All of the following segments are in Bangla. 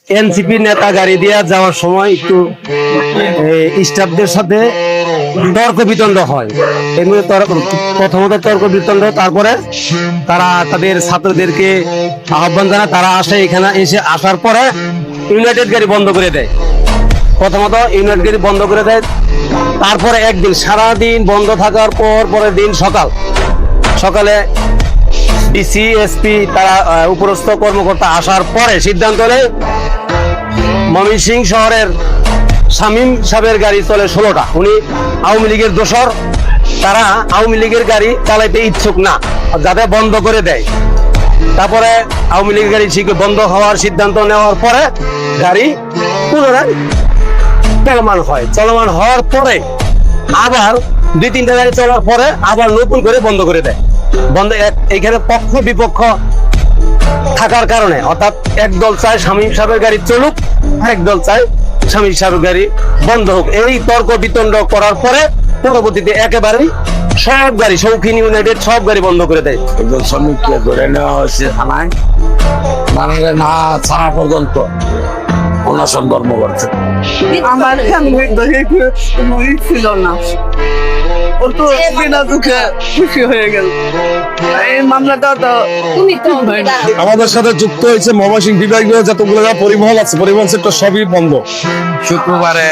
এনসিপি নেতা গাড়ি দিয়ে যাওয়ার সময় একটু স্টাফদের সাথে তর্ক বিতণ্ড হয়। এমনি প্রথমত তর্ক বিতণ্ড, তারপরে তারা তাদের ছাত্রদেরকে আহ্বান জানায়, তারা আসে, এখানে এসে আসার পরে ইউনাইটেড গাড়ি বন্ধ করে দেয়। প্রথমত ইউনাইটেড গাড়ি বন্ধ করে দেয়, তারপরে একদিন সারাদিন বন্ধ থাকার পর পরের দিন সকালে ডিসি এসপি তারা উপরস্থ কর্মকর্তা আসার পরে সিদ্ধান্ত নেয় ময়মনসিংহ শহরের শামীম সাহেবের গাড়ি চলে 16টা। উনি আওয়ামী লীগের দোসর, তারা আওয়ামী লীগের গাড়ি চালাইতে ইচ্ছুক না, যাতে বন্ধ করে দেয়। তারপরে আওয়ামী লীগের গাড়ি বন্ধ হওয়ার সিদ্ধান্ত নেওয়ার পরে গাড়ি পুনরায় চলমান হওয়ার পরে আবার 2-3টা গাড়ি চলার পরে আবার নতুন করে বন্ধ করে দেয়। এইখানে পক্ষ বিপক্ষ থাকার কারণে, অর্থাৎ একদল চায় শামীম সাহেবের গাড়ি চলুক, একদল চায় শামীম সাহেবের গাড়ি বন্ধ হোক। এই তর্ক বিতণ্ড করার পরে পরবর্তীতে একেবারেই সব গাড়ি, শৌখিন ইউনাইটেড সব গাড়ি বন্ধ করে দেয়। একজন শ্রমিককে ধরে নেওয়া হয়েছে থানায়, মানে না থানা পর্যন্ত অনশন কর্ম করছে। আমার ফ্যামিলির দোষে কোনোই ছিল না, ও তো বিনা দুঃখে খুশি হয়ে গেল। এই মামলাটা তো আমাদের সাথে যুক্ত হয়েছে ময়মনসিংহ বিভাগীয় যতগুলো পরিবহন আছে, পরিবহন সেক্টর সবই বন্ধ। শুক্রবারে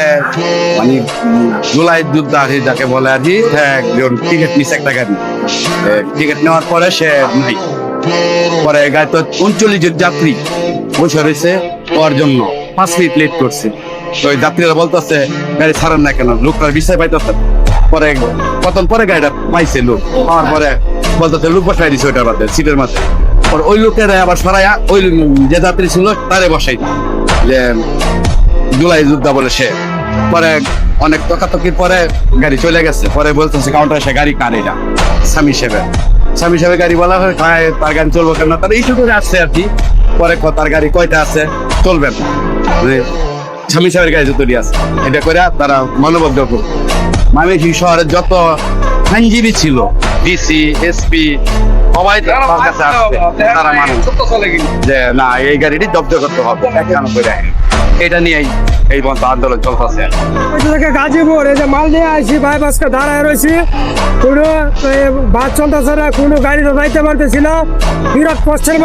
মানে জুলাই যুদ্ধ আছে যাকে বলে আর কি, একজন টিকিট নিচ্ছে একটা গাড়ি, টিকিট নেওয়ার পরে সে নাই, পরে গাড়ি তো 39 জন যাত্রী বসে রয়েছে ওর জন্য 5 মিনিট লেট করছে। তো ওই যাত্রীরা বলতেছে গাড়ি ছাড়েন না কেন, লোকটার বিষয় পাইতেছে। পরে কতক্ষণ পরে গাড়িটা পাইছে লোক, পাওয়ার পরে বলতেছে লোক বসাই দিছে ওইটার মাঝে, সিটের মাঝে। পরে ওই লোকের আবার সরাইয়া ওই যে যাত্রী ছিল তারে বসাই, যে জুলাই যোদ্ধা বলে সে। পরে অনেক তকাতকির পরে গাড়ি চলে গেছে। পরে বলতেছে কাউন্টার এসে গাড়ি কার, এটা স্বামী সাহেবের গাড়ি বলা হয়, তার গাড়ি চলবো কেন, তার এইটুকু আসছে আর কি। পরে তার গাড়ি কয়টা আছে চলবেন, স্বামী সাহেবের গাড়ি যতটি আছে এটা করে তারা মানবদ্ধ করবে। ময়মনসিংহ শহরের যত আইনজীবী ছিল, ডিসি এসপি সবাই তার কাছে আসছে, তারা মানে যে না এই গাড়িটি জব্দ করতে হবে, এটা নিয়েই এই বন্ধ আন্দোলন চলতেছে। গাজীপুর এই যে মাল নিয়ে আসি, বাইপাসকে দাঁড়ায় রয়েছি, কোনো বাস চলতেছে না, কোনো গাড়ি তো যাইতে পারতেছি না, বিরাট কষ্টের